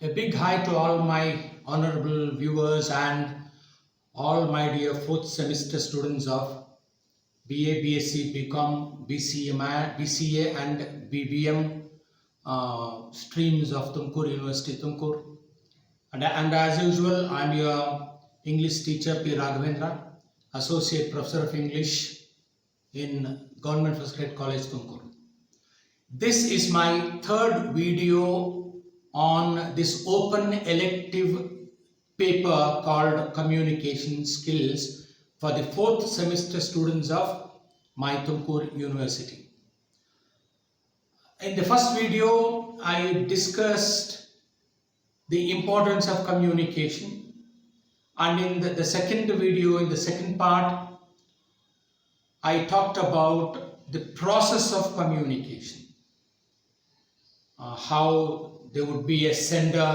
A big hi to all my honorable viewers and all my dear fourth semester students of BA, BSc, BCom, BCA and BBM streams of Tumkur University, Tumkur. And as usual, I'm your English teacher P. Raghavendra, Associate Professor of English in Government First Grade College, Tumkur. This is my third video on this open elective paper called Communication Skills for the fourth semester students of my Tumkur University. In the first video, I discussed the importance of communication, and in the second video, in the second part, I talked about the process of communication. How there would be a sender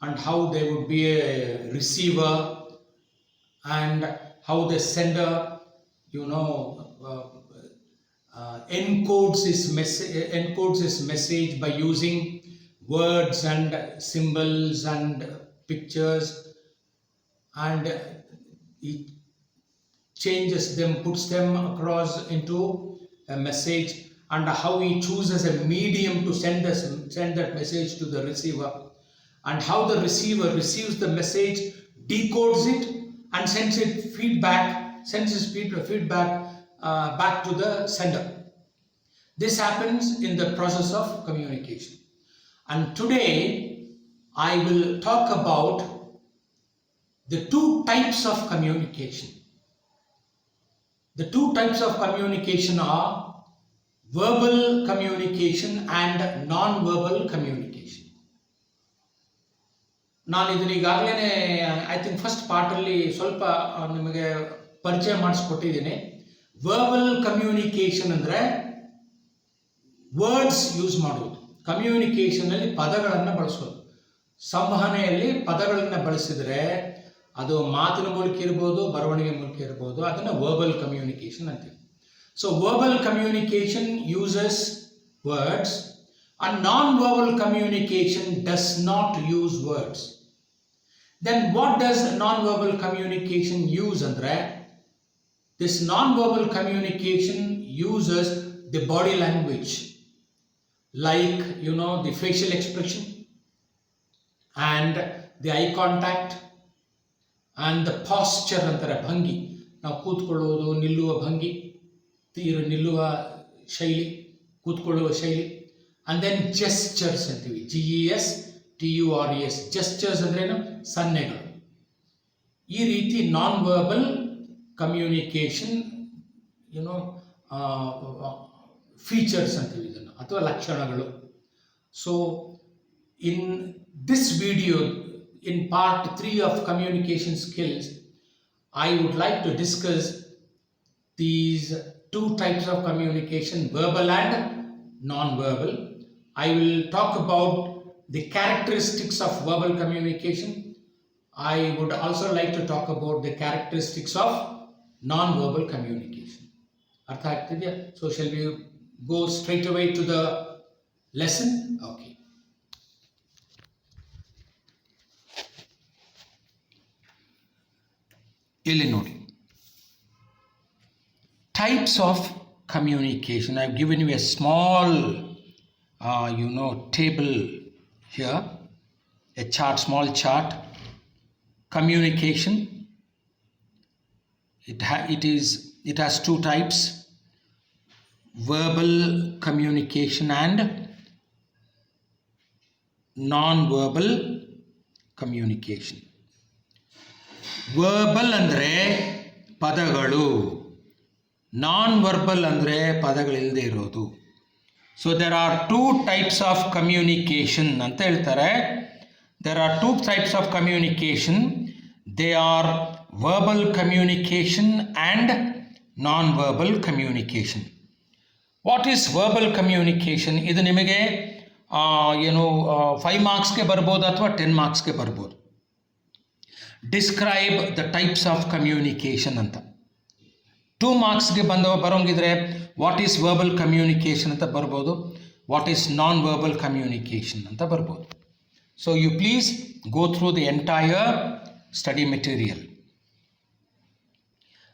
and how there would be a receiver, and how the sender, encodes his message by using words and symbols and pictures, and he changes them, puts them across into a message, and how he chooses a medium to send that message to the receiver, and how the receiver receives the message, decodes it, and sends his feedback back to the sender. This happens in the process of communication. And today I will talk about the two types of communication. The two types of communication are verbal communication and non-verbal communication. ನಾನು ಇದನ್ನ ಈಗಾಗಲೇ I think first ಪಾರ್ಟಲ್ಲಿ ಸ್ವಲ್ಪ ನಿಮಗೆ ಪರಿಚಯ ಮಾಡಿಸ್ಕೊಟ್ಟಿದ್ದೀನಿ. Verbal communication ಅಂದರೆ words use ಮಾಡೋದು, ಕಮ್ಯುನಿಕೇಷನಲ್ಲಿ ಪದಗಳನ್ನು ಬಳಸೋದು. ಸಂವಹನೆಯಲ್ಲಿ ಪದಗಳನ್ನು ಬಳಸಿದರೆ ಅದು ಮಾತಿನ ಮೂಲಕ ಇರ್ಬೋದು, ಬರವಣಿಗೆ ಮೂಲಕ ಇರ್ಬೋದು, ಅದನ್ನು ವರ್ಬಲ್ ಕಮ್ಯುನಿಕೇಷನ್ ಅಂತೀವಿ. So verbal communication uses words and non-verbal communication does not use words. Then what does non-verbal communication use, andre? This non-verbal communication uses the body language, like the facial expression and the eye contact and the posture antare bhangi. Now ಕೂತ್ಕೊಳ್ಳೋದು, ನಿಲ್ಲುವ ಭಂಗಿ, ನಿಲ್ಲುವ ಶೈಲಿ, ಕೂತ್ಕೊಳ್ಳುವ ಶೈಲಿ, and then gestures ಅಂತೀವಿ, GESTURES. Gestures ಅಂದ್ರೇನು? ಸನ್ನೆಗಳು. ಈ ರೀತಿ ನಾನ್ ವರ್ಬಲ್ ಕಮ್ಯುನಿಕೇಷನ್ ಫೀಚರ್ಸ್ ಅಂತೀವಿ ಇದನ್ನು, ಅಥವಾ ಲಕ್ಷಣಗಳು. So in this video, in part 3 of communication skills, I would like to discuss these two types of communication, verbal and non-verbal. I will talk about the characteristics of verbal communication. I would also like to talk about the characteristics of non-verbal communication. Artha agtidya? So shall we go straight away to the lesson? Okay. Illi nodi. Types of communication. I've given you a small table here, a chart, small chart. Communication, it has two types: verbal communication and non-verbal communication. Verbal andre padagalu, non-verbal ಅಂದರೆ ಪದಗಳಿಲ್ಲದೆ ಇರೋದು. So there are two types of communication ಅಂತ ಹೇಳ್ತಾರೆ. There are two types of communication. They are verbal communication and non-verbal communication. What is verbal communication? ಇದು ನಿಮಗೆ 5 ಮಾರ್ಕ್ಸ್ಗೆ ಬರ್ಬೋದು ಅಥವಾ 10 ಮಾರ್ಕ್ಸ್ಗೆ ಬರ್ಬೋದು. Describe the types of communication ಅಂತ. 2 ಮಾರ್ಕ್ಸ್ಗೆ ಬರೋಂಗಿದ್ರೆ ವಾಟ್ ಈಸ್ ವರ್ಬಲ್ ಕಮ್ಯುನಿಕೇಷನ್ ಅಂತ ಬರ್ಬೋದು, what is non verbal communication ಅಂತ ಬರ್ಬೋದು. So you please go through the entire study material.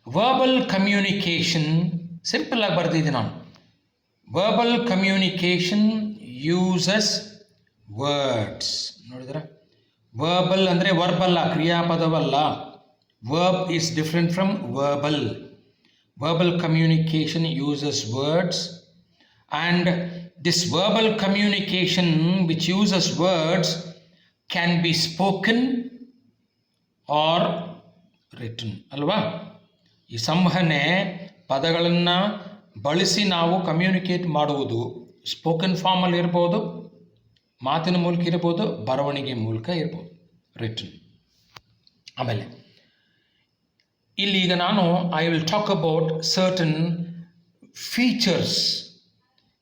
Verbal communication, simple ಆಗಿ ಬರ್ದಿದ್ದೀನಿ ನಾನು. Verbal communication uses words. ನೋಡಿದ್ರ, verbal ಅಂದರೆ ವರ್ಬಲ್ಲ, ಕ್ರಿಯಾಪದವಲ್ಲ. Verb is different from verbal. Verbal communication uses words, and this verbal communication which uses words can be spoken or written. ಅಲ್ವಾ? ಈ ಸಂವಹನೆ ಪದಗಳನ್ನು ಬಳಸಿ ನಾವು communicate ಮಾಡುವುದು ಸ್ಪೋಕನ್ ಫಾರ್ಮಲ್ಲಿ ಇರ್ಬೋದು, ಮಾತಿನ ಮೂಲಕ ಇರ್ಬೋದು, ಬರವಣಿಗೆ ಮೂಲಕ ಇರ್ಬೋದು, ರಿಟನ್. ಆಮೇಲೆ ಇಲ್ಲಿ ಈಗ ನಾನು I will talk about certain features,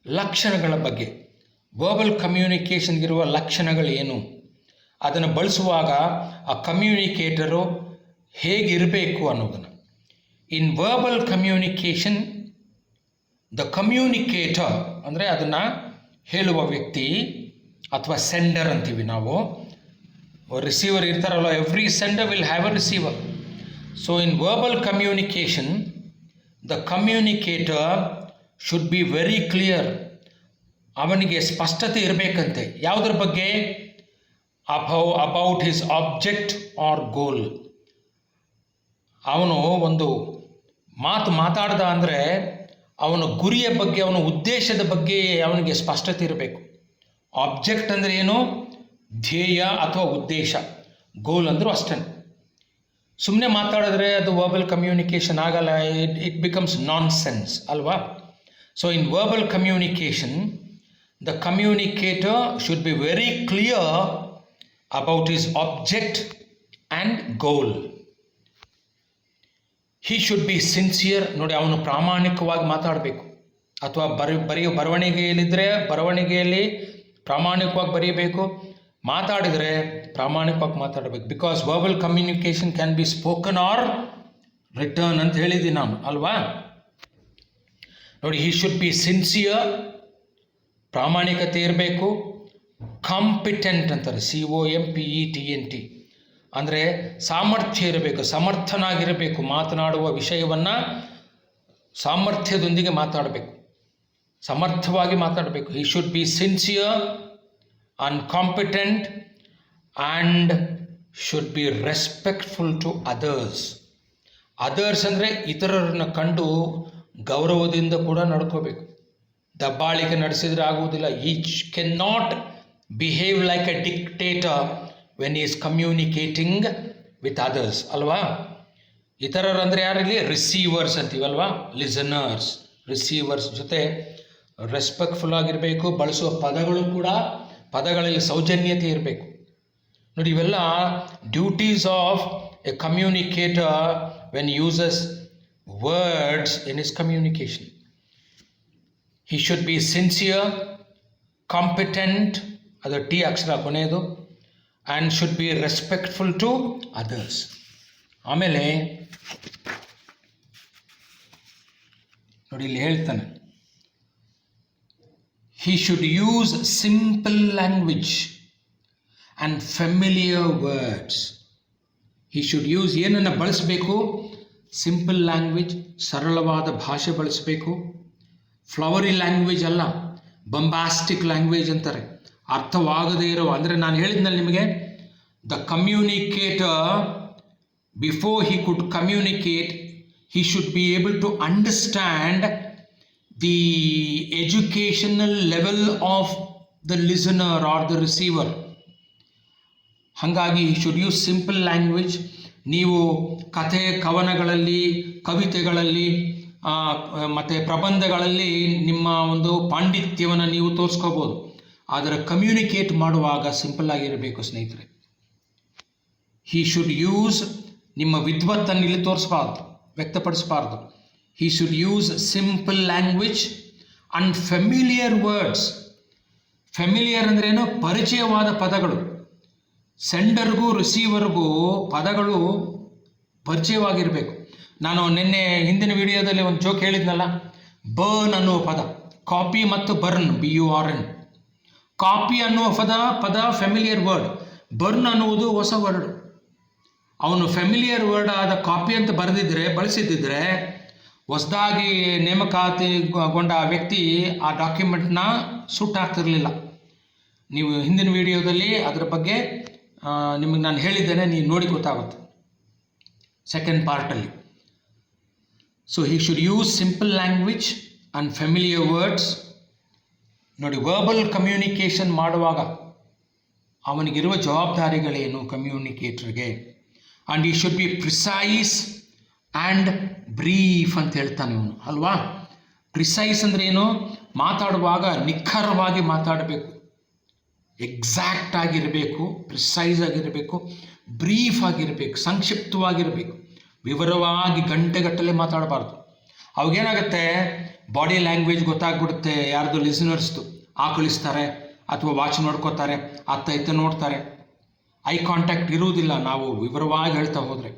ಲಕ್ಷಣಗಳ ಬಗ್ಗೆ. ವರ್ಬಲ್ ಕಮ್ಯುನಿಕೇಷನ್ಗಿರುವ ಲಕ್ಷಣಗಳೇನು, ಅದನ್ನು ಬಳಸುವಾಗ ಆ ಕಮ್ಯುನಿಕೇಟರು ಹೇಗಿರಬೇಕು ಅನ್ನೋದನ್ನು. ಇನ್ ವರ್ಬಲ್ ಕಮ್ಯುನಿಕೇಷನ್ ದ ಕಮ್ಯುನಿಕೇಟರ್ ಅಂದರೆ ಅದನ್ನು ಹೇಳುವ ವ್ಯಕ್ತಿ ಅಥವಾ ಸೆಂಡರ್ ಅಂತೀವಿ ನಾವು. ರಿಸೀವರ್ ಇರ್ತಾರಲ್ಲ, every sender will have a receiver. So in verbal communication the communicator should be very clear. ಅವನಿಗೆ ಸ್ಪಷ್ಟತೆ ಇರಬೇಕಂತೆ. ಯಾವುದ್ರ ಬಗ್ಗೆ? ಅಬೌಟ್ ಹಿಸ್ ಆಬ್ಜೆಕ್ಟ್ ಆರ್ ಗೋಲ್. ಅವನು ಒಂದು ಮಾತಾಡ್ದ ಅಂದರೆ ಅವನ ಗುರಿಯ ಬಗ್ಗೆ, ಅವನ ಉದ್ದೇಶದ ಬಗ್ಗೆ ಅವನಿಗೆ ಸ್ಪಷ್ಟತೆ ಇರಬೇಕು. ಆಬ್ಜೆಕ್ಟ್ ಅಂದರೆ ಏನು? ಧ್ಯೇಯ ಅಥವಾ ಉದ್ದೇಶ. ಗೋಲ್ ಅಂದರೂ ಅಷ್ಟೇ. ಸುಮ್ಮನೆ ಮಾತಾಡಿದ್ರೆ ಅದು ವರ್ಬಲ್ ಕಮ್ಯುನಿಕೇಷನ್ ಆಗಲ್ಲ, ಇಟ್ ಬಿಕಮ್ಸ್ ನಾನ್ ಸೆನ್ಸ್ ಅಲ್ವಾ? So in verbal communication the communicator should be very clear about his object and goal. He should be sincere. ನೋಡಿ, ಅವನು ಪ್ರಾಮಾಣಿಕವಾಗಿ ಮಾತಾಡಬೇಕು. ಅಥವಾ ಬರವಣಿಗೆಯಲ್ಲಿದ್ದರೆ ಬರವಣಿಗೆಯಲ್ಲಿ ಪ್ರಾಮಾಣಿಕವಾಗಿ ಬರೀಬೇಕು, ಮಾತಾಡಿದರೆ ಪ್ರಾಮಾಣಿಕವಾಗಿ ಮಾತಾಡಬೇಕು. Because verbal communication can be spoken or written ಅಂತ ಹೇಳಿದ್ದೀನಿ ನಾನು ಅಲ್ವಾ? ನೋಡಿ, ಹಿ ಶುಡ್ ಬಿ ಸಿನ್ಸಿಯರ್, ಪ್ರಾಮಾಣಿಕತೆ ಇರಬೇಕು. ಕಾಂಪಿಟೆಂಟ್ ಅಂತಾರೆ, COMPETENT, ಅಂದರೆ ಸಾಮರ್ಥ್ಯ ಇರಬೇಕು, ಸಮರ್ಥನಾಗಿರಬೇಕು. ಮಾತನಾಡುವ ವಿಷಯವನ್ನು ಸಾಮರ್ಥ್ಯದೊಂದಿಗೆ ಮಾತಾಡಬೇಕು, ಸಮರ್ಥವಾಗಿ ಮಾತಾಡಬೇಕು. ಹಿ should be sincere and competent and should be respectful to others. Others ಅಂದರೆ ಇತರರನ್ನು ಕಂಡು ಗೌರವದಿಂದ ಕೂಡ ನಡ್ಕೋಬೇಕು. ದಬ್ಬಾಳಿಕೆ ನಡೆಸಿದರೆ ಆಗುವುದಿಲ್ಲ. Each can not behave like a dictator when is communicating with others ಅಲ್ವಾ? ಇತರರಂದರೆ ಯಾರಲ್ಲಿ? ರಿಸೀವರ್ಸ್ ಅಂತೀವಲ್ವಾ, ಲಿಸನರ್ಸ್. ರಿಸೀವರ್ಸ್ ಜೊತೆ ರೆಸ್ಪೆಕ್ಟ್ಫುಲ್ ಆಗಿರಬೇಕು. ಬಳಸುವ ಪದಗಳು ಕೂಡ, ಪದಗಳಲ್ಲಿ ಸೌಜನ್ಯತೆ ಇರಬೇಕು. ನೋಡಿ, ಇವೆಲ್ಲ duties of a communicator when uses words in his communication. He should be sincere, competent, ಅದು ಟಿ ಅಕ್ಷರ ಕೊನೆಯದು, and should be respectful to others. ಆಮೇಲೆ ನೋಡಿ, ಇಲ್ಲಿ ಹೇಳ್ತಾನೆ, he should use simple language and familiar words. He should use ಏನನ್ನು ಬಳಸಬೇಕು? Simple language, ಸರಳವಾದ ಭಾಷೆ ಬಳಸಬೇಕು. ಫ್ಲವರಿ ಲ್ಯಾಂಗ್ವೇಜ್ ಅಲ್ಲ, ಬಂಬಾಸ್ಟಿಕ್ ಲ್ಯಾಂಗ್ವೇಜ್ ಅಂತಾರೆ, ಅರ್ಥವಾಗದೇ ಇರೋ. ಅಂದರೆ ನಾನು ಹೇಳಿದ್ನಲ್ಲ ನಿಮಗೆ, the communicator before he could communicate, he should be able to understand the educational level of the listener or the receiver. ಹಾಗಾಗಿ he should use simple language. ನೀವು ಕಥೆ, ಕವನಗಳಲ್ಲಿ, ಕವಿತೆಗಳಲ್ಲಿ ಮತ್ತು ಪ್ರಬಂಧಗಳಲ್ಲಿ ನಿಮ್ಮ ಒಂದು ಪಾಂಡಿತ್ಯವನ್ನು ನೀವು ತೋರಿಸ್ಕೋಬೋದು. ಆದರೆ ಕಮ್ಯುನಿಕೇಟ್ ಮಾಡುವಾಗ ಸಿಂಪಲ್ ಆಗಿರಬೇಕು ಸ್ನೇಹಿತರೆ. he should use, ನಿಮ್ಮ ವಿದ್ವತ್ತನ್ನು ಇಲ್ಲಿ ತೋರಿಸಬಾರ್ದು, ವ್ಯಕ್ತಪಡಿಸಬಾರ್ದು. He should use simple language and familiar words. Familiar ಅಂದ್ರೇನು? ಪರಿಚಯವಾದ ಪದಗಳು. ಸೆಂಡರ್ಗೂ ರಿಸೀವರ್ಗೂ ಪದಗಳು ಪರಿಚಯವಾಗಿರಬೇಕು. ನಾನು ನಿನ್ನೆ ಹಿಂದಿನ ವಿಡಿಯೋದಲ್ಲಿ ಒಂದು ಜೋಕ್ ಹೇಳಿದ್ನಲ್ಲ, ಬರ್ನ್ ಅನ್ನುವ ಪದ, ಕಾಪಿ ಮತ್ತು ಬರ್ನ್, BURN. ಕಾಪಿ ಅನ್ನುವ ಪದ ಫೆಮಿಲಿಯರ್ ವರ್ಡ್, ಬರ್ನ್ ಅನ್ನುವುದು ಹೊಸ ವರ್ಡ್. ಅವನು ಫೆಮಿಲಿಯರ್ ವರ್ಡ್ ಆದ ಕಾಪಿ ಅಂತ ಬಳಸಿದ್ದಿದ್ರೆ ಹೊಸದಾಗಿ ನೇಮಕಾತಿಗೊಂಡ ಆ ವ್ಯಕ್ತಿ ಆ ಡಾಕ್ಯುಮೆಂಟ್ನ ಸುಟ್ಟಾಗ್ತಿರಲಿಲ್ಲ. ನೀವು ಹಿಂದಿನ ವಿಡಿಯೋದಲ್ಲಿ ಅದರ ಬಗ್ಗೆ ನಿಮಗೆ ನಾನು ಹೇಳಿದ್ದೇನೆ, ನೀವು ನೋಡಿ ಗೊತ್ತಾಗುತ್ತೆ ಸೆಕೆಂಡ್ ಪಾರ್ಟಲ್ಲಿ. So he should use simple language and familiar words. ನೋಡಿ, ವರ್ಬಲ್ ಕಮ್ಯುನಿಕೇಷನ್ ಮಾಡುವಾಗ ಅವನಿಗಿರುವ ಜವಾಬ್ದಾರಿಗಳೇನು ಕಮ್ಯುನಿಕೇಟರ್ಗೆ. And he should be precise and brief ಅಂತ ಹೇಳ್ತಾನೆ ಅವನು, ಅಲ್ವಾ? ಪ್ರಿಸೈಸ್ ಅಂದರೆ ಏನು? ಮಾತಾಡುವಾಗ ನಿಖರವಾಗಿ ಮಾತಾಡಬೇಕು, ಎಕ್ಸಾಕ್ಟ್ ಆಗಿರಬೇಕು, ಪ್ರಿಸೈಸ್ ಆಗಿರಬೇಕು, ಬ್ರೀಫ್ ಆಗಿರಬೇಕು, ಸಂಕ್ಷಿಪ್ತವಾಗಿರಬೇಕು, ವಿವರವಾಗಿ ಗಂಟೆಗಟ್ಟಲೆ ಮಾತಾಡಬಾರ್ದು. ಅವಾಗೇನಾಗುತ್ತೆ, ಬಾಡಿ ಲ್ಯಾಂಗ್ವೇಜ್ ಗೊತ್ತಾಗ್ಬಿಡುತ್ತೆ ಯಾರ್ದು ಲಿಸನರ್ಸ್ದು. ಆಕಳಿಸ್ತಾರೆ ಅಥವಾ ವಾಚ್ ನೋಡ್ಕೋತಾರೆ, ಅತ್ತ ನೋಡ್ತಾರೆ, ಐ ಕಾಂಟ್ಯಾಕ್ಟ್ ಇರುವುದಿಲ್ಲ ನಾವು ವಿವರವಾಗಿ ಹೇಳ್ತಾ ಹೋದರೆ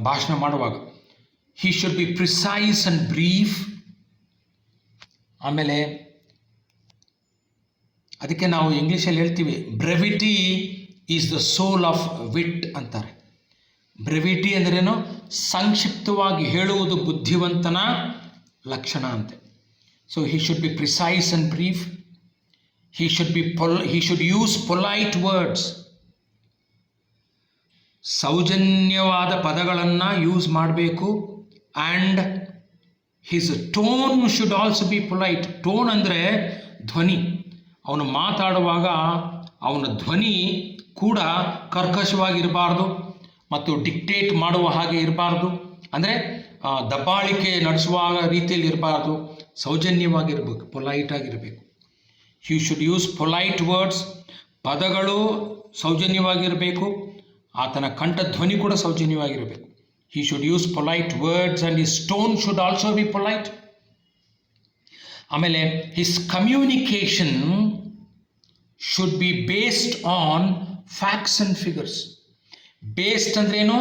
ಭಾಷಣ ಮಾಡುವಾಗ. He should be precise and brief. ಆಮೇಲೆ ಅದಕ್ಕೆ ನಾವು ಇಂಗ್ಲೀಷಲ್ಲಿ ಹೇಳ್ತೀವಿ brevity is the soul of wit ಅಂತಾರೆ. ಬ್ರೆವಿಟಿ ಅಂದ್ರೇನು? ಸಂಕ್ಷಿಪ್ತವಾಗಿ ಹೇಳುವುದು ಬುದ್ಧಿವಂತನ ಲಕ್ಷಣ ಅಂತೆ. So he should be precise and brief. He should use polite words. ಸೌಜನ್ಯವಾದ ಪದಗಳನ್ನು ಯೂಸ್ ಮಾಡಬೇಕು. And his tone should also be polite. Tone ಅಂದರೆ ಧ್ವನಿ. ಅವನು ಮಾತಾಡುವಾಗ ಅವನ ಧ್ವನಿ ಕೂಡ ಕರ್ಕಶವಾಗಿರಬಾರ್ದು ಮತ್ತು ಡಿಕ್ಟೇಟ್ ಮಾಡುವ ಹಾಗೆ ಇರಬಾರ್ದು, ಅಂದರೆ ದಬ್ಬಾಳಿಕೆ ನಡೆಸುವ ರೀತಿಯಲ್ಲಿ ಇರಬಾರ್ದು, ಸೌಜನ್ಯವಾಗಿರಬೇಕು, ಪೊಲೈಟ್ ಆಗಿರಬೇಕು. He should use polite words. ಪದಗಳು ಸೌಜನ್ಯವಾಗಿರಬೇಕು, ಆತನ ಕಂಠಧ್ವನಿ ಕೂಡ ಸೌಜನ್ಯವಾಗಿರಬೇಕು. He should use polite words and his tone should also be polite. ಆಮೇಲೆ his communication should be based on facts and figures. Based ಅಂದ್ರೇನು?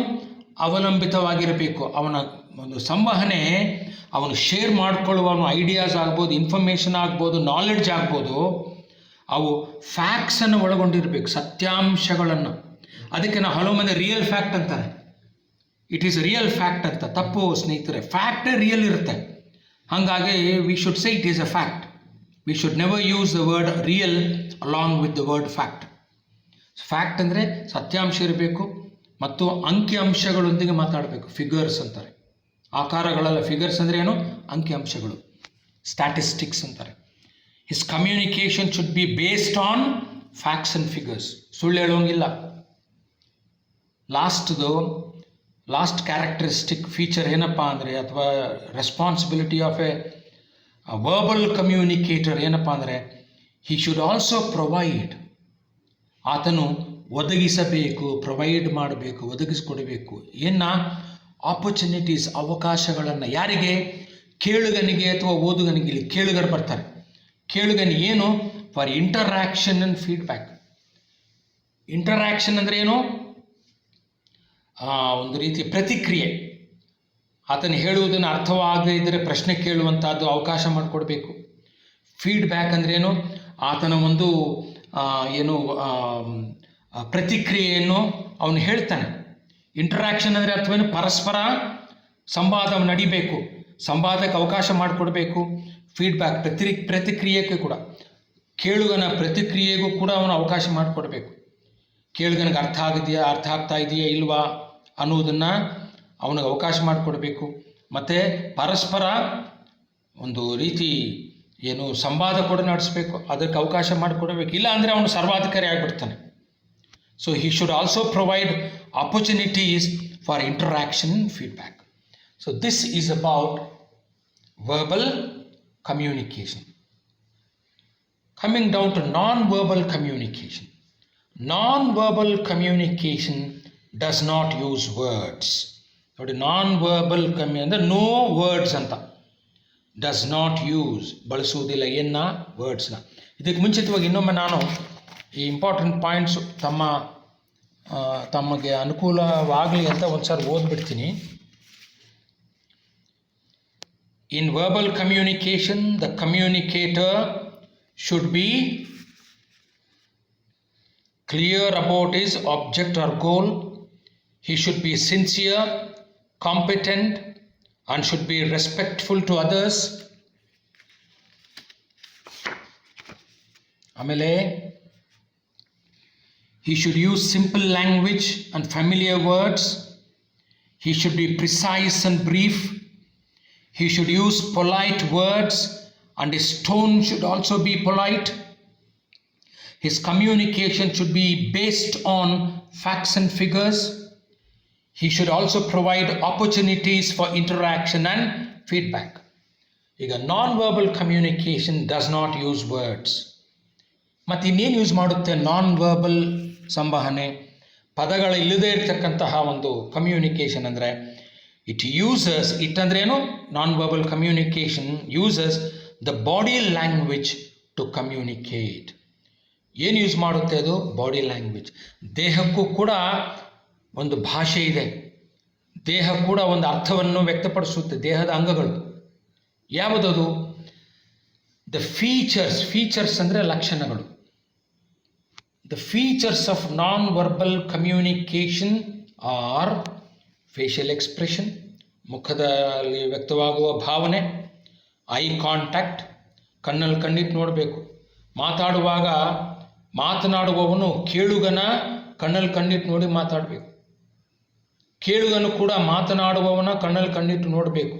ಅವಲಂಬಿತವಾಗಿರಬೇಕು. ಅವನ ಒಂದು ಸಂವಹನೆ, ಅವನು ಶೇರ್ ಮಾಡಿಕೊಳ್ಳುವ ಐಡಿಯಾಸ್ ಆಗ್ಬೋದು, ಇನ್ಫಾರ್ಮೇಷನ್ ಆಗ್ಬೋದು, ನಾಲೆಡ್ಜ್ ಆಗ್ಬೋದು, ಅವು ಫ್ಯಾಕ್ಟ್ಸನ್ನು ಒಳಗೊಂಡಿರಬೇಕು, ಸತ್ಯಾಂಶಗಳನ್ನು. ಅದಕ್ಕೆ ನಾವು ಹಲವು ಮಂದಿ ರಿಯಲ್ ಫ್ಯಾಕ್ಟ್ ಅಂತಾರೆ. ಇಟ್ ಈಸ್ ರಿಯಲ್ ಫ್ಯಾಕ್ಟ್ ಅಂತ. ತಪ್ಪು ಸ್ನೇಹಿತರೆ, ಫ್ಯಾಕ್ಟೇ ರಿಯಲ್ ಇರುತ್ತೆ. ಹಾಗಾಗಿ we should say it is a fact. We should never use the word real along with the word fact. Fact ಅಂದರೆ ಸತ್ಯಾಂಶ ಇರಬೇಕು ಮತ್ತು ಅಂಕಿಅಂಶಗಳೊಂದಿಗೆ ಮಾತಾಡಬೇಕು. ಫಿಗರ್ಸ್ ಅಂತಾರೆ. ಆಕಾರಗಳೆಲ್ಲ ಫಿಗರ್ಸ್ ಅಂದರೆ ಏನು? ಅಂಕಿಅಂಶಗಳು, ಸ್ಟ್ಯಾಟಿಸ್ಟಿಕ್ಸ್ ಅಂತಾರೆ. His communication should be based on facts and figures. ಸುಳ್ಳು ಹೇಳೋಂಗಿಲ್ಲ. ಲಾಸ್ಟ್ ಕ್ಯಾರೆಕ್ಟರಿಸ್ಟಿಕ್ ಫೀಚರ್ ಏನಪ್ಪ ಅಂದರೆ, ಅಥವಾ responsibility of A verbal communicator ಏನಪ್ಪ ಅಂದರೆ, ಹಿ ಶುಡ್ ಆಲ್ಸೋ ಪ್ರೊವೈಡ್. ಆತನು ಒದಗಿಸಬೇಕು, ಪ್ರೊವೈಡ್ ಮಾಡಬೇಕು, ಒದಗಿಸಿಕೊಡಬೇಕು. ಆಪರ್ಚುನಿಟೀಸ್, ಅವಕಾಶಗಳನ್ನು. ಯಾರಿಗೆ? ಕೇಳುಗನಿಗೆ ಅಥವಾ ಓದುಗನಿಗೆ. ಇಲ್ಲಿ ಕೇಳುಗರು ಬರ್ತಾರೆ. ಕೇಳುಗನಿಗೆ ಏನು? For interaction and feedback. Interaction ಅಂದರೆ ಏನು? ಒಂದು ರೀತಿಯ ಪ್ರತಿಕ್ರಿಯೆ. ಆತನು ಹೇಳುವುದನ್ನು ಅರ್ಥವಾಗದೇ ಇದ್ದರೆ ಪ್ರಶ್ನೆ ಕೇಳುವಂಥದ್ದು ಅವಕಾಶ ಮಾಡಿಕೊಡ್ಬೇಕು. ಫೀಡ್ಬ್ಯಾಕ್ ಅಂದ್ರೇನು? ಆತನ ಒಂದು ಪ್ರತಿಕ್ರಿಯೆಯನ್ನು ಅವನು ಹೇಳ್ತಾನೆ. ಇಂಟರ್ಯಾಕ್ಷನ್ ಅಂದರೆ ಅರ್ಥವೇನು? ಪರಸ್ಪರ ಸಂವಾದ ನಡಿಬೇಕು, ಸಂವಾದಕ್ಕೆ ಅವಕಾಶ ಮಾಡಿಕೊಡ್ಬೇಕು. ಫೀಡ್ಬ್ಯಾಕ್ ಪ್ರತಿಕ್ರಿಯೆಗೆ ಕೂಡ, ಕೇಳುಗನ ಪ್ರತಿಕ್ರಿಯೆಗೂ ಕೂಡ ಅವನು ಅವಕಾಶ ಮಾಡಿಕೊಡ್ಬೇಕು. ಕೇಳುಗನಿಗೆ ಅರ್ಥ ಆಗ್ತಾ ಇದೆಯಾ ಇಲ್ವಾ ಅನ್ನೋದನ್ನು ಅವನಿಗೆ ಅವಕಾಶ ಮಾಡಿಕೊಡ್ಬೇಕು. ಮತ್ತು ಪರಸ್ಪರ ಒಂದು ರೀತಿ ಸಂವಾದ ಕೂಡ ನಡೆಸಬೇಕು, ಅದಕ್ಕೆ ಅವಕಾಶ ಮಾಡಿಕೊಡಬೇಕು. ಇಲ್ಲ ಅಂದರೆ ಅವನು ಸರ್ವಾಧಿಕಾರಿ ಆಗಿಬಿಡ್ತಾನೆ. So he should also provide opportunities for interaction and feedback. So this is about verbal communication. Coming down to non-verbal communication. Non-verbal communication does not use words. ನೋಡಿ, non-verbal ಅಂದರೆ ನೋ ವರ್ಡ್ಸ್ ಅಂತ. ಡಸ್ ನಾಟ್ ಯೂಸ್, ಬಳಸುವುದಿಲ್ಲ ವರ್ಡ್ಸ್ನ. ಇದಕ್ಕೆ ಮುಂಚಿತವಾಗಿ ಇನ್ನೊಮ್ಮೆ ನಾನು ಈ important points ತಮಗೆ ಅನುಕೂಲವಾಗಲಿ ಅಂತ ಒಂದು ಸಾರಿ ಓದ್ಬಿಡ್ತೀನಿ. In verbal communication, the communicator should be clear about his object or goal. He should be sincere, competent, and should be respectful to others. ಆಮೇಲೆ he should use simple language and familiar words. He should be precise and brief. He should use polite words, and his tone should also be polite. His communication should be based on facts and figures. He should also provide opportunities for interaction and feedback. ಈಗ non-verbal communication does not use words. ಮತ್ತು ಇನ್ನೇನು use ಮಾಡುತ್ತೆ non-verbal ಸಂವಹನೆ, ಪದಗಳಿಲ್ಲದೆ ಇರತಕ್ಕಂತಹ ಒಂದು communication ಅಂದರೆ it ಅಂದ್ರೇನು? non-verbal communication uses the body language to communicate. ಏನು use ಮಾಡುತ್ತೆ ಅದು? Body language. ದೇಹಕ್ಕೂ ಕೂಡ ಒಂದು ಭಾಷೆ ಇದೆ, ದೇಹ ಕೂಡ ಒಂದು ಅರ್ಥವನ್ನು ವ್ಯಕ್ತಪಡಿಸುತ್ತೆ. ದೇಹದ ಅಂಗಗಳು ಯಾವುದದು? ದ ಫೀಚರ್ಸ್ ಅಂದರೆ ಲಕ್ಷಣಗಳು. The features of non verbal communication are facial expression, ಮುಖದಲ್ಲಿ ವ್ಯಕ್ತವಾಗುವ ಭಾವನೆ, ಐ ಕಾಂಟ್ಯಾಕ್ಟ್, ಕಣ್ಣಲ್ಲಿ ಕಣ್ಣಿಟ್ಟು ನೋಡಬೇಕು. ಮಾತನಾಡುವವನು ಕೇಳುಗನ ಕಣ್ಣಲ್ಲಿ ಕಣ್ಣಿಟ್ಟು ನೋಡಿ ಮಾತಾಡಬೇಕು. ಕೇಳುಗನು ಕೂಡ ಮಾತನಾಡುವವನ ಕಣ್ಣಲ್ಲಿ ಕಣ್ಣಿಟ್ಟು ನೋಡಬೇಕು.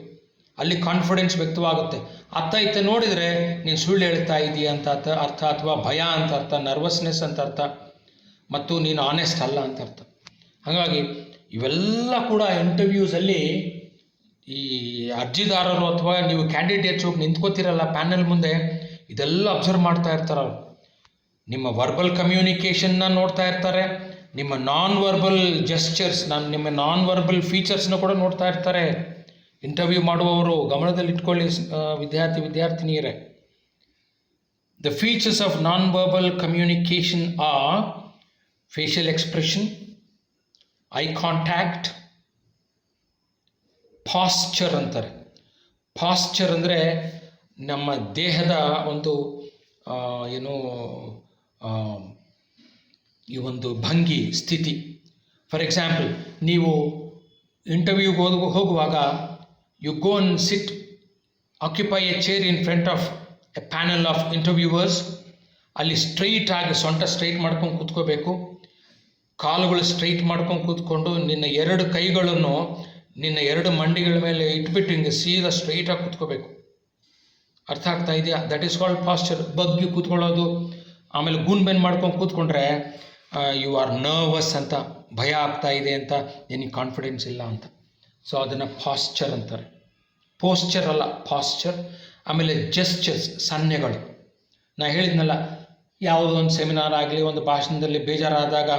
ಅಲ್ಲಿ ಕಾನ್ಫಿಡೆನ್ಸ್ ವ್ಯಕ್ತವಾಗುತ್ತೆ. ಅತ್ತ ನೋಡಿದರೆ ನೀನು ಸುಳ್ಳು ಹೇಳ್ತಾ ಇದೀಯ ಅಂತ ಅರ್ಥ, ಅಥವಾ ಭಯ ಅಂತ ಅರ್ಥ, ನರ್ವಸ್ನೆಸ್ ಅಂತ ಅರ್ಥ, ಮತ್ತು ನೀನು ಆನೆಸ್ಟ್ ಅಲ್ಲ ಅಂತ ಅರ್ಥ. ಹಾಗಾಗಿ ಇವೆಲ್ಲ ಕೂಡ ಇಂಟರ್ವ್ಯೂಸಲ್ಲಿ ಈ ಅರ್ಜಿದಾರರು ಅಥವಾ ನೀವು ಕ್ಯಾಂಡಿಡೇಟ್ಸ್ ಹೋಗಿ ನಿಂತ್ಕೋತಿರಲ್ಲ ಪ್ಯಾನಲ್ ಮುಂದೆ, ಇದೆಲ್ಲ ಅಬ್ಸರ್ವ್ ಮಾಡ್ತಾ ಇರ್ತಾರೆ ಅವರು. ನಿಮ್ಮ ವರ್ಬಲ್ ಕಮ್ಯುನಿಕೇಷನ್ನ ನೋಡ್ತಾ ಇರ್ತಾರೆ, ನಿಮ್ಮ ನಾನ್ ವರ್ಬಲ್ ಜೆಸ್ಚರ್ಸ್, ನಿಮ್ಮ ನಾನ್ ವರ್ಬಲ್ ಫೀಚರ್ಸ್ನ ಕೂಡ ನೋಡ್ತಾ ಇರ್ತಾರೆ. ಇಂಟರ್ವ್ಯೂ ಮಾಡುವವರು ಗಮನದಲ್ಲಿಟ್ಕೊಳ್ಳಿ ವಿದ್ಯಾರ್ಥಿನಿಯರೇ. The features of non verbal communication are facial expression, eye contact, posture ಅಂತಾರೆ. ಪಾಸ್ಚರ್ ಅಂದರೆ ನಮ್ಮ ದೇಹದ ಒಂದು ಈ ಒಂದು ಭಂಗಿ, ಸ್ಥಿತಿ. ಫಾರ್ ಎಕ್ಸಾಂಪಲ್, ನೀವು ಇಂಟರ್ವ್ಯೂಗೆ ಹೋಗುವಾಗ you go and sit, occupy a chair in front of a panel of interviewers. ಅಲ್ಲಿ ಸ್ಟ್ರೈಟಾಗಿ ಸೊಂಟ ಸ್ಟ್ರೈಟ್ ಮಾಡ್ಕೊಂಡು ಕೂತ್ಕೋಬೇಕು, ಕಾಲುಗಳು ಸ್ಟ್ರೈಟ್ ಮಾಡ್ಕೊಂಡು ಕೂತ್ಕೊಂಡು ನಿನ್ನ 2 ಕೈಗಳನ್ನು ನಿನ್ನ 2 ಮಂಡಿಗಳ ಮೇಲೆ ಇಟ್ಬಿಟ್ಟು ಹಿಂಗೆ ಸೀದಾ ಸ್ಟ್ರೈಟಾಗಿ ಕೂತ್ಕೋಬೇಕು. ಅರ್ಥ ಆಗ್ತಾ ಇದೆಯಾ? That is called Pasteur. ಬಗ್ಗಿ ಕೂತ್ಕೊಳ್ಳೋದು, ಆಮೇಲೆ ಗೂನ್ ಮಾಡ್ಕೊಂಡು ಕೂತ್ಕೊಂಡ್ರೆ ಯು ಆರ್ ನರ್ವಸ್ ಅಂತ, ಭಯ ಆಗ್ತಾ ಇದೆ ಅಂತ, ನಿನಗೆ ಕಾನ್ಫಿಡೆನ್ಸ್ ಇಲ್ಲ ಅಂತ. ಸೊ ಅದನ್ನು ಪಾಸ್ಚರ್ ಅಂತಾರೆ. ಪೋಸ್ಚರ್ ಅಲ್ಲ, ಪಾಸ್ಚರ್. ಆಮೇಲೆ ಜೆಸ್ಚರ್ಸ್, ಸನ್ನೆಗಳು. ನಾ ಹೇಳಿದ್ನಲ್ಲ, ಯಾವುದೋ ಒಂದು ಸೆಮಿನಾರ್ ಆಗಲಿ, ಒಂದು ಭಾಷಣದಲ್ಲಿ ಬೇಜಾರಾದಾಗ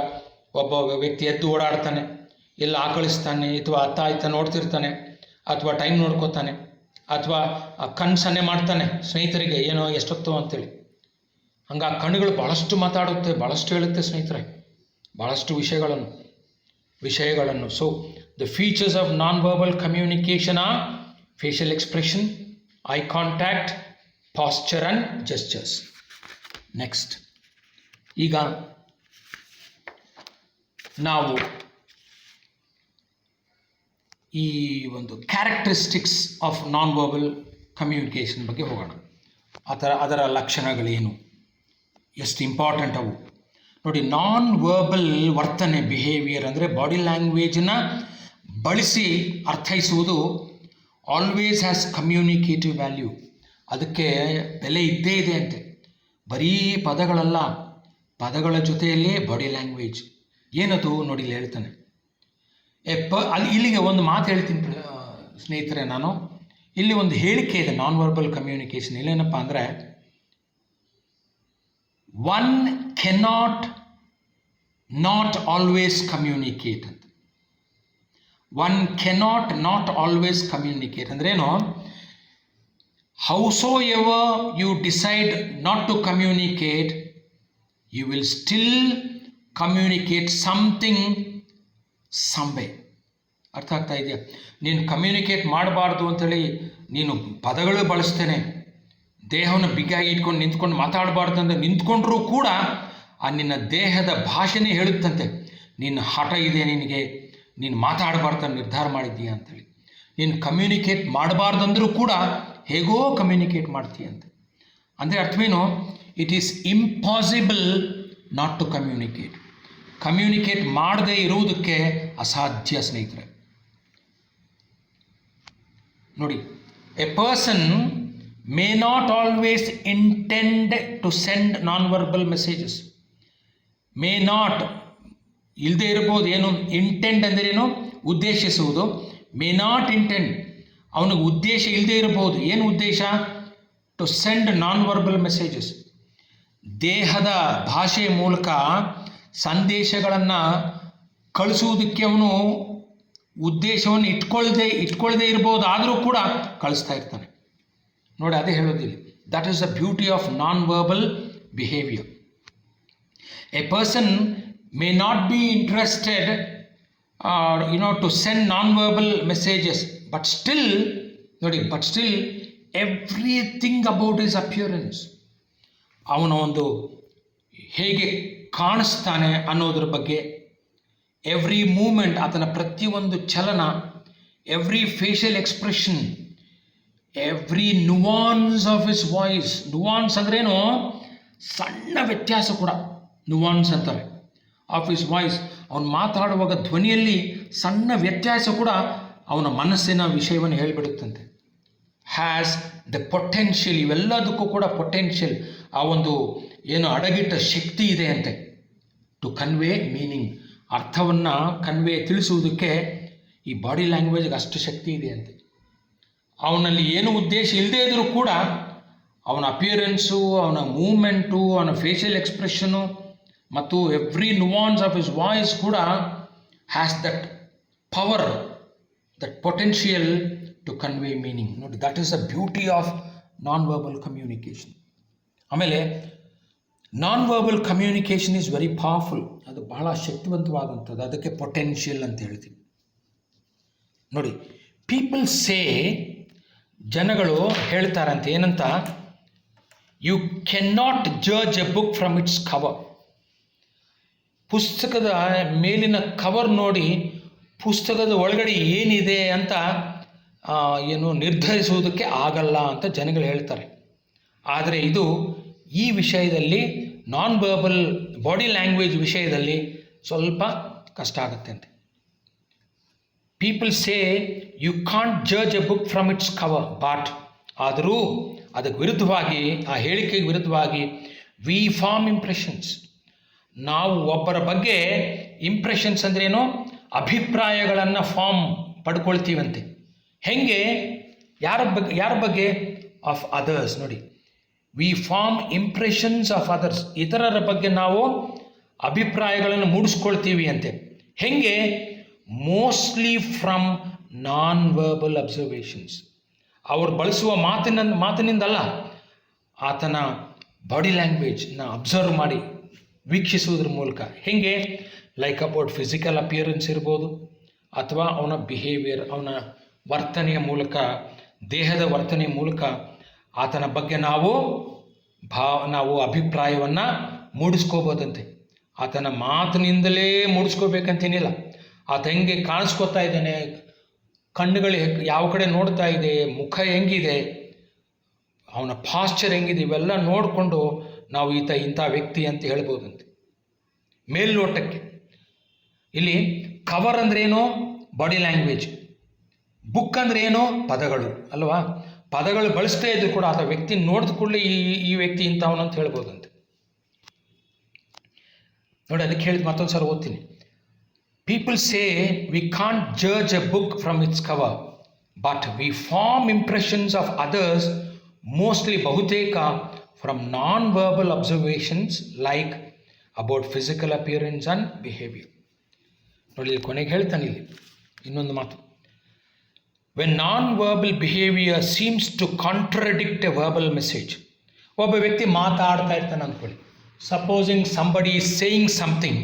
ಒಬ್ಬ ವ್ಯಕ್ತಿ ಎದ್ದು ಓಡಾಡ್ತಾನೆ, ಇಲ್ಲ ಆಕಳಿಸ್ತಾನೆ, ಅಥವಾ ಅತ್ತ ನೋಡ್ತಿರ್ತಾನೆ, ಅಥವಾ ಟೈಮ್ ನೋಡ್ಕೋತಾನೆ, ಅಥವಾ ಕಣ್ಣು ಸನ್ನೆ ಮಾಡ್ತಾನೆ ಸ್ನೇಹಿತರಿಗೆ, ಏನೋ ಎಷ್ಟೊತ್ತು ಅಂತೇಳಿ. ಹಂಗೆ ಆ ಕಣ್ಣುಗಳು ಭಾಳಷ್ಟು ಮಾತಾಡುತ್ತೆ, ಭಾಳಷ್ಟು ಹೇಳುತ್ತೆ ಸ್ನೇಹಿತರೆ, ಭಾಳಷ್ಟು ವಿಷಯಗಳನ್ನು. So the features of non verbal communication are facial expression, eye contact, posture and gestures. Next, ಈಗ ನಾವು ಈ ಒಂದು characteristics of non verbal communication ಬಗ್ಗೆ ಹೋಗೋಣ. ಅದರ ಲಕ್ಷಣಗಳೇನು, ಎಷ್ಟು ಇಂಪಾರ್ಟೆಂಟ್ ಅವು ನೋಡಿ. ನಾನ್ ವರ್ಬಲ್ ವರ್ತನೆ, ಬಿಹೇವಿಯರ್ ಅಂದರೆ ಬಾಡಿ ಲ್ಯಾಂಗ್ವೇಜನ್ನ ಬಳಸಿ ಅರ್ಥೈಸುವುದು ಆಲ್ವೇಸ್ ಹ್ಯಾಸ್ ಕಮ್ಯುನಿಕೇಟಿವ್ ವ್ಯಾಲ್ಯೂ. ಅದಕ್ಕೆ ಬೆಲೆ ಇದ್ದೇ ಇದೆ ಅಂತೆ. ಬರೀ ಪದಗಳಲ್ಲ, ಪದಗಳ ಜೊತೆಯಲ್ಲೇ ಬಾಡಿ ಲ್ಯಾಂಗ್ವೇಜ್. ಏನದು ನೋಡಿ, ಇಲ್ಲಿ ಹೇಳ್ತಾನೆ. ಇಲ್ಲಿಗೆ ಒಂದು ಮಾತು ಹೇಳ್ತೀನಿ ಸ್ನೇಹಿತರೆ. ನಾನು ಇಲ್ಲಿ ಒಂದು ಹೇಳಿಕೆ ಇದೆ ನಾನ್ ವರ್ಬಲ್ ಕಮ್ಯುನಿಕೇಷನ್. ಇಲ್ಲೇನಪ್ಪ ಅಂದರೆ, one cannot not always communicate ಅಂತ. One cannot not always communicate ಅಂದ್ರೇನು? howsoever you decide not to communicate, you will still communicate something some way. ಅರ್ಥ ಆಗ್ತಾ ಇದೆಯಾ? ನೀನು ಕಮ್ಯುನಿಕೇಟ್ ಮಾಡಬಾರ್ದು ಅಂಥೇಳಿ ನೀನು ಪದಗಳು ಬಳಸ್ತೇನೆ, ದೇಹವನ್ನು ಬಿಗಿಯಾಗಿ ಇಟ್ಕೊಂಡು ನಿಂತ್ಕೊಂಡು ಮಾತಾಡಬಾರ್ದು ಅಂದರೆ ನಿಂತ್ಕೊಂಡ್ರೂ ಕೂಡ ಆ ನಿನ್ನ ದೇಹದ ಭಾಷೆನೇ ಹೇಳುತ್ತಂತೆ, ನಿನ್ನ ಹಠ ಇದೆ, ನಿನಗೆ ನೀನು ಮಾತಾಡಬಾರ್ದು ನಿರ್ಧಾರ ಮಾಡಿದ್ದೀಯ ಅಂಥೇಳಿ. ನೀನು ಕಮ್ಯುನಿಕೇಟ್ ಮಾಡಬಾರ್ದಂದ್ರೂ ಕೂಡ ಹೇಗೋ ಕಮ್ಯುನಿಕೇಟ್ ಮಾಡ್ತೀಯಂತೆ. ಅಂದರೆ ಅರ್ಥವೇನು? It is impossible not to communicate. Communicate ಮಾಡದೇ ಇರುವುದಕ್ಕೆ ಅಸಾಧ್ಯ ಸ್ನೇಹಿತರೆ. ನೋಡಿ, a person may not always intend to send non verbal messages. May not ಇಲ್ಲದೆ ಇರ್ಬೋದು. ಏನು ಇಂಟೆಂಡ್ ಅಂದ್ರೇನು? ಉದ್ದೇಶಿಸುವುದು. ಮೇ ನಾಟ್ ಇಂಟೆಂಡ್, ಅವನಿಗೆ ಉದ್ದೇಶ ಇಲ್ಲದೆ ಇರಬಹುದು. ಏನು ಉದ್ದೇಶ? To send non verbal messages. ದೇಹದ ಭಾಷೆಯ ಮೂಲಕ ಸಂದೇಶಗಳನ್ನು ಕಳಿಸುವುದಕ್ಕೆ ಅವನು ಉದ್ದೇಶವನ್ನು ಇಟ್ಕೊಳ್ಳದೆ ಇರ್ಬೋದು, ಆದರೂ ಕೂಡ ಕಳಿಸ್ತಾ ಇರ್ತಾನೆ. ನೋಡಿ, ಅದೇ ಹೇಳೋದಿಲ್ಲ. That is the beauty of non verbal behaviour. A person may not be interested to send non-verbal messages, but still everything about his appearance, ಅವನ ಒಂದು ಹೇಗೆ ಕಾಣಿಸ್ತಾನೆ ಅನ್ನೋದ್ರ ಬಗ್ಗೆ, ಎವ್ರಿ ಮೂಮೆಂಟ್, ಆತನ ಪ್ರತಿಯೊಂದು ಚಲನ, every facial expression, every nuance of his voice. ನುವಾನ್ಸ್ ಅಂದ್ರೇನು? ಸಣ್ಣ ವ್ಯತ್ಯಾಸ ಕೂಡ ನುವಾನ್ಸ್ ಅಂತಾರೆ. ಆಫ್ ಹಿಸ್ ವಾಯ್ಸ್, ಅವನು ಮಾತಾಡುವಾಗ ಧ್ವನಿಯಲ್ಲಿ ಸಣ್ಣ ವ್ಯತ್ಯಾಸ ಕೂಡ ಅವನ ಮನಸ್ಸಿನ ವಿಷಯವನ್ನು ಹೇಳಿಬಿಡುತ್ತಂತೆ. ಹ್ಯಾಸ್ ದ ಪೊಟೆನ್ಷಿಯಲ್, ಇವೆಲ್ಲದಕ್ಕೂ ಕೂಡ ಪೊಟೆನ್ಷಿಯಲ್, ಆ ಒಂದು ಏನು ಅಡಗಿಟ್ಟ ಶಕ್ತಿ ಇದೆ ಅಂತೆ. ಟು ಕನ್ವೆ ಮೀನಿಂಗ್, ಅರ್ಥವನ್ನು ತಿಳಿಸುವುದಕ್ಕೆ ಈ ಬಾಡಿ ಲ್ಯಾಂಗ್ವೇಜ್ಗೆ ಅಷ್ಟು ಶಕ್ತಿ ಇದೆ ಅಂತೆ. ಅವನಲ್ಲಿ ಏನು ಉದ್ದೇಶ ಇಲ್ಲದೆ ಇದ್ದರೂ ಕೂಡ ಅವನ ಅಪಿಯರೆನ್ಸು, ಅವನ ಮೂಮೆಂಟು, ಅವನ ಫೇಶಿಯಲ್ ಎಕ್ಸ್ಪ್ರೆಷನು ಮತ್ತು every nuance of his voice ಕೂಡ has that power, that potential to convey meaning. ನೋಡಿ, that is the beauty of non verbal communication. ಆಮೇಲೆ non verbal communication is very powerful. ಅದು ಬಹಳ ಶಕ್ತಿವಂತವಾದಂಥದ್ದು. ಅದಕ್ಕೆ potential ಅಂತ ಹೇಳ್ತೀವಿ. ನೋಡಿ, ಪೀಪಲ್ ಸೇ, ಜನಗಳು ಹೇಳ್ತಾರಂತೆ, ಏನಂತ? You can not judge a book from its cover. ಪುಸ್ತಕದ ಮೇಲಿನ ಕವರ್ ನೋಡಿ ಪುಸ್ತಕದ ಒಳಗಡೆ ಏನಿದೆ ಅಂತ ನಿರ್ಧರಿಸುವುದಕ್ಕೆ ಆಗಲ್ಲ ಅಂತ ಜನಗಳು ಹೇಳ್ತಾರೆ. ಆದರೆ ಇದು ಈ ವಿಷಯದಲ್ಲಿ, ನಾನ್ ವರ್ಬಲ್ ಬಾಡಿ ಲ್ಯಾಂಗ್ವೇಜ್ ವಿಷಯದಲ್ಲಿ ಸ್ವಲ್ಪ ಕಷ್ಟ ಆಗುತ್ತೆ ಅಂತೆ. People say you can't judge a book from its cover, but ಆದರೂ ಅದಕ್ಕೆ ವಿರುದ್ಧವಾಗಿ, ಆ ಹೇಳಿಕೆಗೆ ವಿರುದ್ಧವಾಗಿ, ವಿ ಫಾರ್ಮ್ ಇಂಪ್ರೆಷನ್ಸ್. ನಾವು ಒಬ್ಬರ ಬಗ್ಗೆ ಇಂಪ್ರೆಷನ್ಸ್ ಅಂದ್ರೇನು? ಅಭಿಪ್ರಾಯಗಳನ್ನು ಪಡ್ಕೊಳ್ತೀವಂತೆ. ಹೆಂಗೆ? ಯಾರ ಬಗ್ಗೆ? Of others. ನೋಡಿ, we form impressions of others. ಇತರರ ಬಗ್ಗೆ ನಾವು ಅಭಿಪ್ರಾಯಗಳನ್ನು ಮೂಡಿಸ್ಕೊಳ್ತೀವಿ ಅಂತೆ. ಹೆಂಗೆ? Mostly from non verbal observations. ಅವರು ಬಳಸುವ ಮಾತಿನಿಂದಲ್ಲ, ಆತನ ಬಾಡಿ ಲ್ಯಾಂಗ್ವೇಜ್ನ ಅಬ್ಸರ್ವ್ ಮಾಡಿ ವೀಕ್ಷಿಸುವುದ್ರ ಮೂಲಕ. ಹೆಂಗೆ? ಲೈಕ್ ಅಬೌಟ್ ಫಿಸಿಕಲ್ ಅಪಿಯರೆನ್ಸ್ ಇರ್ಬೋದು, ಅಥವಾ ಅವನ ಬಿಹೇವಿಯರ್, ಅವನ ವರ್ತನೆಯ ಮೂಲಕ, ದೇಹದ ವರ್ತನೆಯ ಮೂಲಕ ಆತನ ಬಗ್ಗೆ ನಾವು ಅಭಿಪ್ರಾಯವನ್ನು ಮೂಡಿಸ್ಕೋಬೋದಂತೆ. ಆತನ ಮಾತಿನಿಂದಲೇ ಮೂಡಿಸ್ಕೋಬೇಕಂತೇನಿಲ್ಲ. ಆತ ಹೆಂಗೆ ಕಾಣಿಸ್ಕೋತಾ ಇದ್ದಾನೆ, ಕಣ್ಣುಗಳು ಯಾವ ಕಡೆ ನೋಡ್ತಾ ಇದೆ, ಮುಖ ಹೆಂಗಿದೆ, ಅವನ ಪಾಶ್ಚರ್ ಹೆಂಗಿದೆ, ಇವೆಲ್ಲ ನೋಡಿಕೊಂಡು ನಾವು ಇಂಥ ವ್ಯಕ್ತಿ ಅಂತ ಹೇಳ್ಬೋದಂತೆ ಮೇಲ್ನೋಟಕ್ಕೆ. ಇಲ್ಲಿ ಕವರ್ ಅಂದ್ರೇನು? Body language. ಬುಕ್ ಅಂದ್ರೇನು? ಪದಗಳು ಅಲ್ವಾ? ಪದಗಳು ಬಳಸ್ತಾ ಇದ್ರು ಕೂಡ ಆತ ವ್ಯಕ್ತಿ ನೋಡಿದ ಕೂಡಲೇ ಈ ವ್ಯಕ್ತಿ ಇಂಥವನು ಅಂತ ಹೇಳ್ಬೋದಂತೆ. ನೋಡಿ, ಅದಕ್ಕೆ ಹೇಳಿದ ಮತ್ತೊಂದು ಸಲ ಓದ್ತೀನಿ. People say we can't judge a book from its cover, but we form impressions of others, mostly ಬಹುತೇಕ from non verbal observations like about physical appearance and behaviour. ನೋಡಿ, ಇಲ್ಲಿ ಕೊನೆಗೆ ಹೇಳ್ತಾನೆ ಇಲ್ಲಿ ಇನ್ನೊಂದು ಮಾತು. When non verbal behaviour seems to contradict a verbal message. ಒಬ್ಬ ವ್ಯಕ್ತಿ ಮಾತಾಡ್ತಾ ಇರ್ತಾನೆ ಅಂದ್ಕೊಳ್ಳಿ. Supposing somebody is saying something,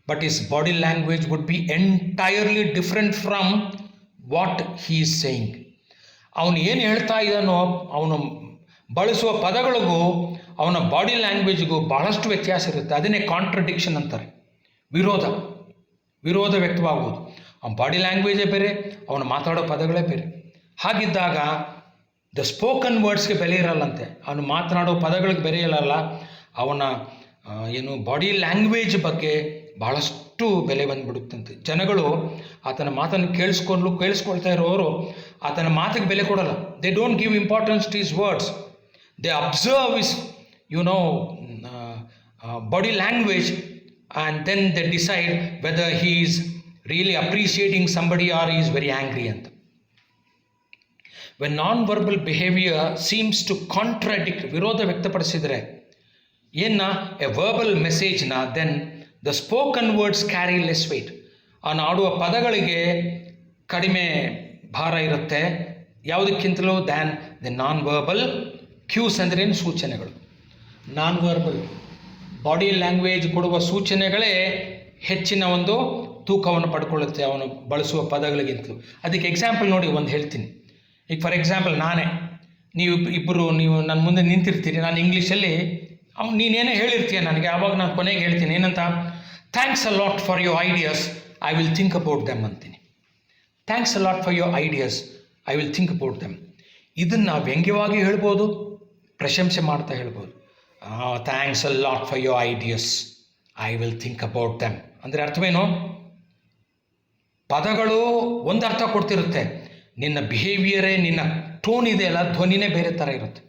but his body language would be entirely different from what he is saying. ಅವನು ಏನು ಹೇಳ್ತಾ ಇದ್ದಾನೋ, ಅವನು ಬಳಸುವ ಪದಗಳಿಗೂ ಅವನ ಬಾಡಿ ಲ್ಯಾಂಗ್ವೇಜ್ಗೂ ಭಾಳಷ್ಟು ವ್ಯತ್ಯಾಸ ಇರುತ್ತೆ. ಅದನ್ನೇ ಕಾಂಟ್ರಡಿಕ್ಷನ್ ಅಂತಾರೆ, ವಿರೋಧ ವ್ಯಕ್ತವಾಗುವುದು. ಅವನ ಬಾಡಿ ಲ್ಯಾಂಗ್ವೇಜೇ ಬೇರೆ, ಅವನು ಮಾತಾಡೋ ಪದಗಳೇ ಬೇರೆ. ಹಾಗಿದ್ದಾಗ ದ ಸ್ಪೋಕನ್ ವರ್ಡ್ಸ್ಗೆ ಬೆಲೆ ಇರಲ್ಲಂತೆ, ಅವನು ಮಾತನಾಡೋ ಪದಗಳಿಗೆ ಬೆಲೆ ಇರಲ್ಲ. ಅವನ ಬಾಡಿ ಲ್ಯಾಂಗ್ವೇಜ್ ಬಗ್ಗೆ ಭಾಳಷ್ಟು ಬೆಲೆ ಬಂದುಬಿಡುತ್ತಂತೆ. ಜನಗಳು ಆತನ ಮಾತನ್ನು ಕೇಳಿಸ್ಕೊಳ್ತಾ ಇರೋರು ಆತನ ಮಾತಿಗೆ ಬೆಲೆ ಕೊಡಲ್ಲ. They don't give importance to his words. They observe his body language and then they decide whether he is really appreciating somebody or he is very angry ಅಂತ. When non-verbal behavior seems to contradict, ವಿರೋಧ ವ್ಯಕ್ತಪಡಿಸಿದರೆ a verbal ಮೆಸೇಜ್ನ, then the spoken words carry less weight. ಅವನು ಆಡುವ ಪದಗಳಿಗೆ ಕಡಿಮೆ ಭಾರ ಇರುತ್ತೆ ಯಾವುದಕ್ಕಿಂತಲೂ than the non verbal cues. ಅಂದ್ರೇನು? ಸೂಚನೆಗಳು. ನಾನ್ ವರ್ಬಲ್ ಬಾಡಿ ಲ್ಯಾಂಗ್ವೇಜ್ ಕೊಡುವ ಸೂಚನೆಗಳೇ ಹೆಚ್ಚಿನ ಒಂದು ತೂಕವನ್ನು ಪಡ್ಕೊಳ್ಳುತ್ತೆ ಅವನು ಬಳಸುವ ಪದಗಳಿಗಿಂತಲೂ. ಅದಕ್ಕೆ ಎಕ್ಸಾಂಪಲ್ ನೋಡಿ ಒಂದು ಹೇಳ್ತೀನಿ. ಈಗ ಫಾರ್ ಎಕ್ಸಾಂಪಲ್ ನೀವು ನನ್ನ ಮುಂದೆ ನಿಂತಿರ್ತೀರಿ, ನಾನು ಇಂಗ್ಲೀಷಲ್ಲಿ ನೀನೇನೇ ಹೇಳಿರ್ತೀಯ ನನಗೆ, ಆವಾಗ ನಾನು ಕೊನೆಗೆ ಹೇಳ್ತೀನಿ ಏನಂತ, thanks a lot for your ideas, I will think about them ಅಂತೀನಿ. Thanks a lot for your ideas, I will think about them. ಇದನ್ನು ನಾವು ವ್ಯಂಗ್ಯವಾಗಿ ಹೇಳ್ಬೋದು, ಪ್ರಶಂಸೆ ಮಾಡ್ತಾ ಹೇಳ್ಬೋದು. Thanks a lot for your ideas, I will think about them ಅಂದರೆ ಅರ್ಥವೇನು? ಪದಗಳು ಒಂದು ಅರ್ಥ ಕೊಡ್ತಿರುತ್ತೆ, ನಿನ್ನ ಬಿಹೇವಿಯರೇ, ನಿನ್ನ ಟೋನ್ ಇದೆಯಲ್ಲ, ಧ್ವನಿನೇ ಬೇರೆ ಥರ ಇರುತ್ತೆ.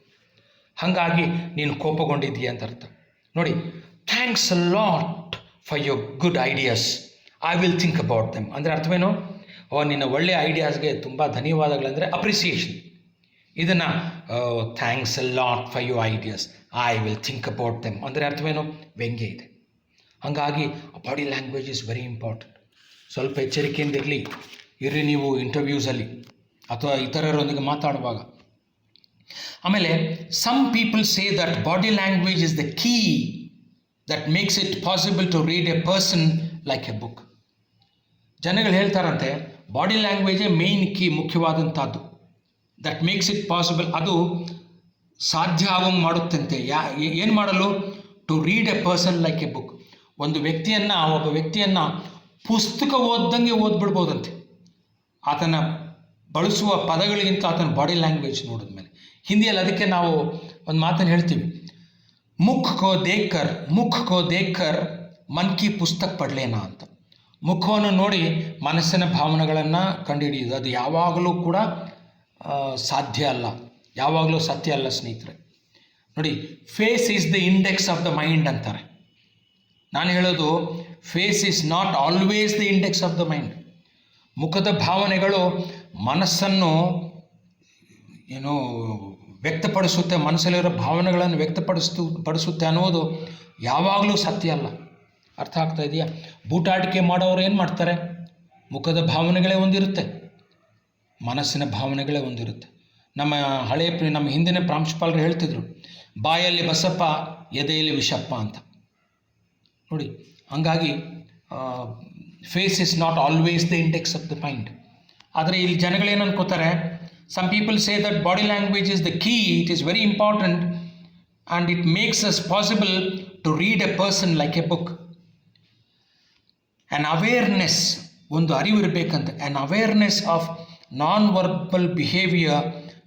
ಹಾಗಾಗಿ ನೀನು ಕೋಪಗೊಂಡಿದ್ದೀಯ ಅಂತ ಅರ್ಥ. ನೋಡಿ, thanks a lot for your good ideas, I will think about them ಅಂದರೆ ಅರ್ಥವೇನು? ನಿನ್ನ ಒಳ್ಳೆಯ ಐಡಿಯಾಸ್ಗೆ ತುಂಬ ಧನ್ಯವಾದಗಳಂದರೆ ಅಪ್ರಿಸಿಯೇಷನ್. ಇದನ್ನು thanks a lot for your ideas, I will think about them ಅಂದರೆ ಅರ್ಥವೇನು? ವ್ಯಂಗ್ಯ ಇದೆ. ಹಾಗಾಗಿ body language is very important. ಸ್ವಲ್ಪ ಎಚ್ಚರಿಕೆಯಿಂದ ಇರ್ರಿ ನೀವು ಇಂಟರ್ವ್ಯೂಸಲ್ಲಿ ಅಥವಾ ಇತರರೊಂದಿಗೆ ಮಾತಾಡುವಾಗ. ಆಮೇಲೆ some people say that body language is the key that makes it possible to read a person like a book. ಜನಗಳು ಹೇಳ್ತಾರಂತೆ ಬಾಡಿ ಲ್ಯಾಂಗ್ವೇಜೇ ಮೇಯ್ನ್ ಕೀ, ಮುಖ್ಯವಾದಂಥದ್ದು. ದಟ್ ಮೇಕ್ಸ್ ಇಟ್ ಪಾಸಿಬಲ್, ಅದು ಸಾಧ್ಯ ಆಗೋಂಗೆ ಮಾಡುತ್ತಂತೆ. ಏನು ಮಾಡಲು? To read a person like a book. ಒಬ್ಬ ವ್ಯಕ್ತಿಯನ್ನು ಪುಸ್ತಕ ಓದ್ದಂಗೆ ಓದ್ಬಿಡ್ಬೋದಂತೆ ಆತನ ಬಳಸುವ ಪದಗಳಿಗಿಂತ ಆತನ ಬಾಡಿ ಲ್ಯಾಂಗ್ವೇಜ್ ನೋಡಿದ್ಮೇಲೆ. ಹಿಂದಿಯಲ್ಲಿ ಅದಕ್ಕೆ ನಾವು ಒಂದು ಮಾತನ್ನು ಹೇಳ್ತೀವಿ, ಮುಖ್ ಕೋ ದೇಖ್ಕರ್ ಮನ್ ಕಿ ಪುಸ್ತಕ್ ಪಡ್ಲೇನಾ ಅಂತ. ಮುಖವನ್ನು ನೋಡಿ ಮನಸ್ಸಿನ ಭಾವನೆಗಳನ್ನು ಕಂಡುಹಿಡಿಯೋದು ಅದು ಯಾವಾಗಲೂ ಕೂಡ ಸಾಧ್ಯ ಅಲ್ಲ, ಯಾವಾಗಲೂ ಸತ್ಯ ಅಲ್ಲ ಸ್ನೇಹಿತರೆ. ನೋಡಿ, face is the index of the mind ಅಂತಾರೆ. ನಾನು ಹೇಳೋದು, face is not always the index of the mind. ಮುಖದ ಭಾವನೆಗಳು ಮನಸ್ಸನ್ನು ವ್ಯಕ್ತಪಡಿಸುತ್ತೆ, ಮನಸ್ಸಲ್ಲಿರೋ ಭಾವನೆಗಳನ್ನು ಪಡಿಸುತ್ತೆ ಅನ್ನೋದು ಯಾವಾಗಲೂ ಸತ್ಯ ಅಲ್ಲ. ಅರ್ಥ ಆಗ್ತಾ ಇದೆಯಾ? ಬೂಟಾಟಿಕೆ ಮಾಡೋರು ಏನು ಮಾಡ್ತಾರೆ? ಮುಖದ ಭಾವನೆಗಳೇ ಒಂದಿರುತ್ತೆ, ಮನಸ್ಸಿನ ಭಾವನೆಗಳೇ ಒಂದಿರುತ್ತೆ. ನಮ್ಮ ಹಿಂದಿನ ಪ್ರಾಂಶುಪಾಲರು ಹೇಳ್ತಿದ್ರು, ಬಾಯಲ್ಲಿ ಬಸಪ್ಪ ಎದೆಯಲ್ಲಿ ವಿಷಪ್ಪ ಅಂತ. ನೋಡಿ, ಹಂಗಾಗಿ face is not always the index of the mind. ಆದರೆ ಇಲ್ಲಿ ಜನಗಳೇನು ಅನ್ಕೋತಾರೆ, some people say that body language is the key, it is very important and it makes us possible to read a person like a book. An awareness, ಒಂದು ಅರಿವು ಇರಬೇಕಂತ. An awareness of non verbal behaviour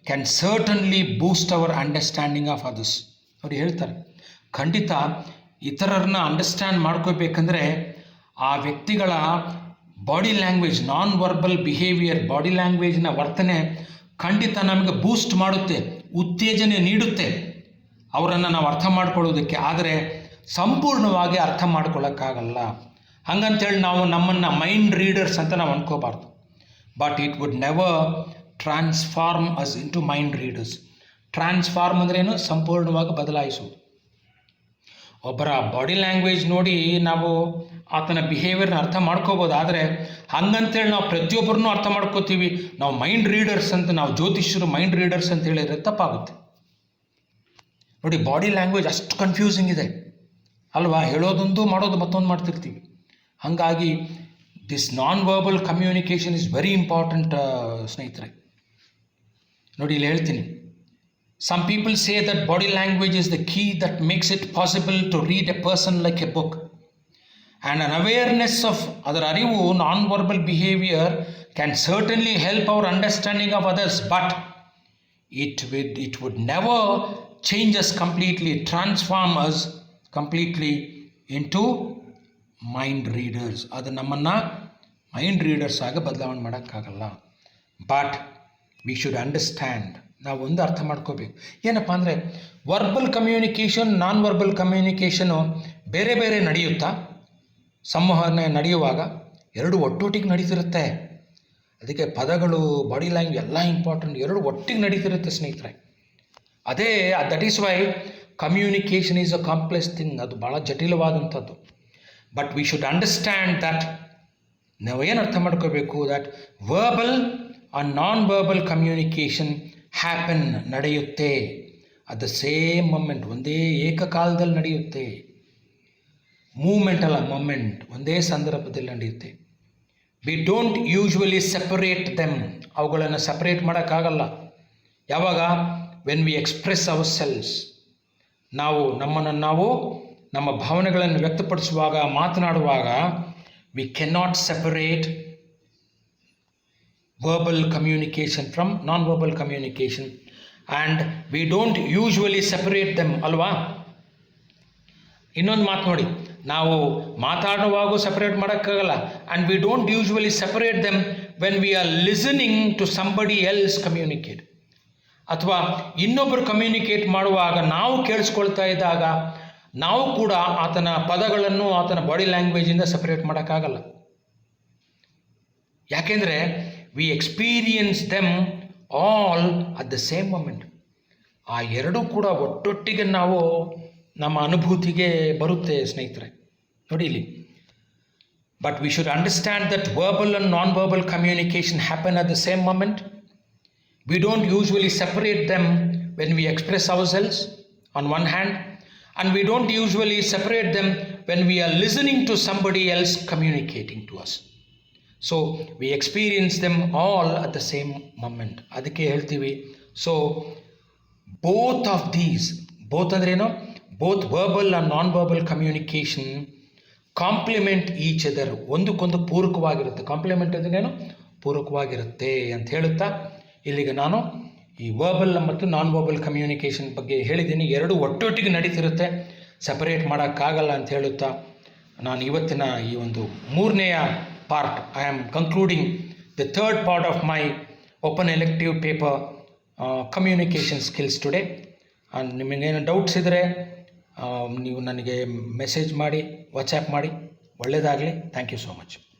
can certainly boost our understanding of others. ಅವ್ರು ಹೇಳ್ತಾರೆ, ಖಂಡಿತ ಇತರರನ್ನ understand ಮಾಡ್ಕೋಬೇಕಂದ್ರೆ ಆ ವ್ಯಕ್ತಿಗಳ ಬಾಡಿ ಲ್ಯಾಂಗ್ವೇಜ್, ನಾನ್ ವರ್ಬಲ್ ಬಿಹೇವಿಯರ್, ಬಾಡಿ ಲ್ಯಾಂಗ್ವೇಜ್ನ ವರ್ತನೆ ಖಂಡಿತ ನಮಗೆ ಬೂಸ್ಟ್ ಮಾಡುತ್ತೆ, ಉತ್ತೇಜನೆ ನೀಡುತ್ತೆ ಅವರನ್ನು ನಾವು ಅರ್ಥ ಮಾಡ್ಕೊಳ್ಳೋದಕ್ಕೆ. ಆದರೆ ಸಂಪೂರ್ಣವಾಗಿ ಅರ್ಥ ಮಾಡ್ಕೊಳ್ಳೋಕ್ಕಾಗಲ್ಲ. ಹಂಗಂತೇಳಿ ನಾವು ನಮ್ಮನ್ನು ಮೈಂಡ್ ರೀಡರ್ಸ್ ಅಂತ ನಾವು ಅನ್ಕೋಬಾರ್ದು. But it would never transform us into mind readers. Transform ಅಂದ್ರೇನು? ಸಂಪೂರ್ಣವಾಗಿ ಬದಲಾಯಿಸುವುದು. ಒಬ್ಬರ ಬಾಡಿ ಲ್ಯಾಂಗ್ವೇಜ್ ನೋಡಿ ನಾವು ಆತನ ಬಿಹೇವಿಯರ್ನ ಅರ್ಥ ಮಾಡ್ಕೋಬೋದು. ಆದರೆ ಹಂಗಂತೇಳಿ ನಾವು ಪ್ರತಿಯೊಬ್ಬರನ್ನೂ ಅರ್ಥ ಮಾಡ್ಕೋತೀವಿ, ನಾವು ಮೈಂಡ್ ರೀಡರ್ಸ್ ಅಂತ, ನಾವು ಜ್ಯೋತಿಷ್ಯರು ಮೈಂಡ್ ರೀಡರ್ಸ್ ಅಂತ ಹೇಳಿದರೆ ತಪ್ಪಾಗುತ್ತೆ. ನೋಡಿ, ಬಾಡಿ ಲ್ಯಾಂಗ್ವೇಜ್ ಅಷ್ಟು ಕನ್ಫ್ಯೂಸಿಂಗ್ ಇದೆ ಅಲ್ವಾ? ಹೇಳೋದೊಂದು ಮಾಡೋದು ಮತ್ತೊಂದು ಮಾಡ್ತಿರ್ತೀವಿ. ಹಾಗಾಗಿ this non verbal communication is very important ಸ್ನೇಹಿತರೆ. ನೋಡಿ, ಇಲ್ಲಿ ಹೇಳ್ತೀನಿ, Some people say that body language is the key that makes it possible to read a person like a book. And an awareness of ಅದರ ಅರಿವು non-verbal behavior can certainly help our understanding of others, but it would never change us completely, transform us completely into mind readers. ಅದು ನಮ್ಮನ್ನು mind readers ಆಗಿ ಬದಲಾವಣೆ ಮಾಡೋಕ್ಕಾಗಲ್ಲ. But we should understand, ನಾವು ಒಂದು ಅರ್ಥ ಮಾಡ್ಕೋಬೇಕು. ಏನಪ್ಪ ಅಂದರೆ verbal communication, non verbal communication ಬೇರೆ ಬೇರೆ ನಡೆಯುತ್ತಾ, ಸಂವಹನ ನಡೆಯುವಾಗ ಎರಡು ಒಟ್ಟೊಟ್ಟಿಗೆ ನಡೀತಿರುತ್ತೆ. ಅದಕ್ಕೆ ಪದಗಳು, ಬಾಡಿ ಲ್ಯಾಂಗ್ವೇಜ್ ಎಲ್ಲ ಇಂಪಾರ್ಟೆಂಟ್, ಎರಡು ಒಟ್ಟಿಗೆ ನಡೀತಿರುತ್ತೆ ಸ್ನೇಹಿತರೆ. ಅದೇ that is why communication is a complex thing, ಅದು ಭಾಳ ಜಟಿಲವಾದಂಥದ್ದು. But we should understand that, ನಾವೇನು ಅರ್ಥ ಮಾಡ್ಕೋಬೇಕು, that verbal and non verbal communication happen, ನಡೆಯುತ್ತೆ ಅಟ್ ದ ಸೇಮ್ ಮೊಮೆಂಟ್, ಒಂದೇ ಏಕಕಾಲದಲ್ಲಿ ನಡೆಯುತ್ತೆ. ಮೂಮೆಂಟ್ ಅಲ್ಲ, ಮೊಮೆಂಟ್, ಒಂದೇ ಸಂದರ್ಭದಲ್ಲಿ ನಡೆಯುತ್ತೆ. We don't usually separate them, ಅವುಗಳನ್ನು ಸಪ್ರೇಟ್ ಮಾಡೋಕ್ಕಾಗಲ್ಲ. ಯಾವಾಗ? When we express ourselves, ನಾವು ನಮ್ಮನ್ನು ನಾವು ನಮ್ಮ ಭಾವನೆಗಳನ್ನು ವ್ಯಕ್ತಪಡಿಸುವಾಗ, ಮಾತನಾಡುವಾಗ, we cannot separate verbal communication from non-verbal communication, and we don't usually separate them, ಅಲ್ವಾ? ಇನ್ನೊಂದು ಮಾತು ನೋಡಿ, ನಾವು ಮಾತಾಡುವಾಗೂ ಸಪ್ರೇಟ್ ಮಾಡೋಕ್ಕಾಗಲ್ಲ. And we don't usually separate them when we are listening to somebody else communicate, ಅಥವಾ ಇನ್ನೊಬ್ಬರು ಕಮ್ಯುನಿಕೇಟ್ ಮಾಡುವಾಗ ನಾವು ಕೇಳಿಸ್ಕೊಳ್ತಾ ಇದ್ದಾಗ ನಾವು ಕೂಡ ಆತನ ಪದಗಳನ್ನು ಆತನ ಬಾಡಿ ಲ್ಯಾಂಗ್ವೇಜಿಂದ ಸಪ್ರೇಟ್ ಮಾಡೋಕ್ಕಾಗಲ್ಲ. ಯಾಕೆಂದರೆ V experience them all at the same moment. ಆ ಎರಡೂ ಕೂಡ ಒಟ್ಟೊಟ್ಟಿಗೆ ನಾವು ನಮ್ಮ ಅನುಭೂತಿಗೆ ಬರುತ್ತೆ ಸ್ನೇಹಿತರೆ. ನೋಡಿ ಇಲ್ಲಿ, but we should understand that verbal and non verbal communication happen at the same moment. We don't usually separate them when we express ourselves on one hand, and we don't usually separate them when we are listening to somebody else communicating to us. So we experience them all at the same moment. ಅದಕ್ಕೆ ಹೇಳ್ತೀವಿ, so both of these, both ಅಂದ್ರೇನು, both verbal and non verbal communication complement each other, ಒಂದಕ್ಕೊಂದು ಪೂರಕವಾಗಿರುತ್ತೆ. Compliment ಅಂದ್ರೇನು? ಪೂರಕವಾಗಿರುತ್ತೆ ಅಂತ ಹೇಳುತ್ತಾ ಇಲ್ಲಿಗೆ ನಾನು ಈ ವರ್ಬಲ್ ಮತ್ತು ನಾನ್ ವರ್ಬಲ್ ಕಮ್ಯುನಿಕೇಷನ್ ಬಗ್ಗೆ ಹೇಳಿದ್ದೀನಿ. ಎರಡು ಒಟ್ಟೊಟ್ಟಿಗೆ ನಡೀತಿರುತ್ತೆ, ಸಪರೇಟ್ ಮಾಡೋಕ್ಕಾಗಲ್ಲ ಅಂತ ಹೇಳುತ್ತಾ ನಾನು ಇವತ್ತಿನ ಈ ಒಂದು ಮೂರನೆಯ part, I am concluding the third part of my open elective paper communication skills today. ನಿಮಗೇನು ಡೌಟ್ಸ್ ಇದ್ದರೆ ನೀವು ನನಗೆ ಮೆಸೇಜ್ ಮಾಡಿ, ವಾಟ್ಸ್ಯಾಪ್ ಮಾಡಿ. ಒಳ್ಳೆಯದಾಗಲಿ. Thank you so much.